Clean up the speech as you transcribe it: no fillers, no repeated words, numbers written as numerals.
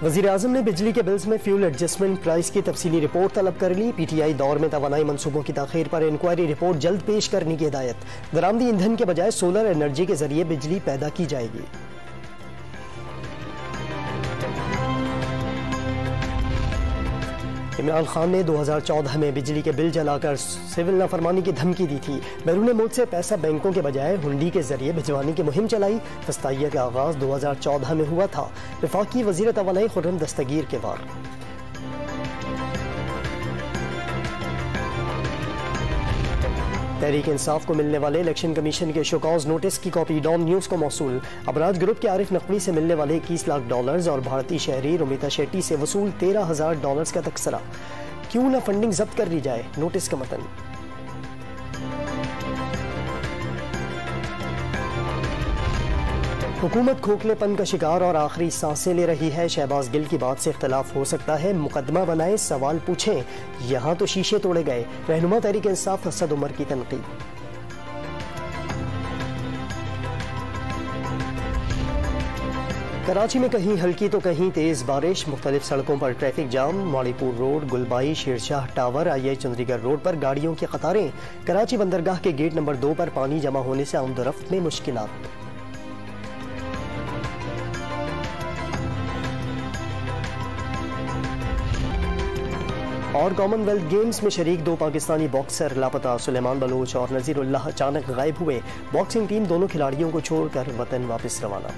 वज़ीर-ए-आज़म ने बिजली के बिल्स में फ्यूल एडजस्टमेंट प्राइस की तफसीली रिपोर्ट तलब कर ली। PTI दौर में तवानाई मनसूबों की ताख़ीर पर इंक्वायरी रिपोर्ट जल्द पेश करने की हिदायत। दरामदी ईंधन के बजाय सोलर एनर्जी के जरिए बिजली पैदा की जाएगी। इमरान खान ने 2014 में बिजली के बिल जलाकर सिविल नाफरमानी की धमकी दी थी। बैरून मुल्क से पैसा बैंकों के बजाय हुंडी के जरिए भिजवाने की मुहिम चलाई। दस्ताइया का आगाज 2014 में हुआ था। वफाकी वज़ीर तवानाई खुर्रम दस्तगीर के वार। तहरीक इंसाफ को मिलने वाले इलेक्शन कमीशन के शोकॉज नोटिस की कॉपी डॉन न्यूज़ को मौसूल। अबराज ग्रुप के आरिफ नकवी से मिलने वाले 21 लाख डॉलर्स और भारतीय शहरी रुमिता शेट्टी से वसूल 13,000 डॉलर्स का तस्करा। क्यों न फंडिंग जब्त कर ली जाए, नोटिस का मतन। हुकूमत खोखलेपन का शिकार और आखिरी सांसें ले रही है। शहबाज गिल की बात से इख्तलाफ हो सकता है, मुकदमा बनाए, सवाल पूछें। यहाँ तो शीशे तोड़े गए। रहनुमा तहरीक इंसाफ असद उमर की तनकीद। कराची में कहीं हल्की तो कहीं तेज बारिश। मुख्तलिफ सड़कों पर traffic jam. Mauripur road, Gulbai, Shershah tower, IIA Chundrigar road पर गाड़ियों की कतारें। कराची बंदरगाह के गेट नंबर 2 पर पानी जमा होने से आमदोरफ्त में मुश्किलात। और कॉमनवेल्थ गेम्स में शरीक 2 पाकिस्तानी बॉक्सर लापता। सुलेमान बलोच और नजीरुल्लाह अचानक गायब हुए। बॉक्सिंग टीम दोनों खिलाड़ियों को छोड़कर वतन वापस रवाना।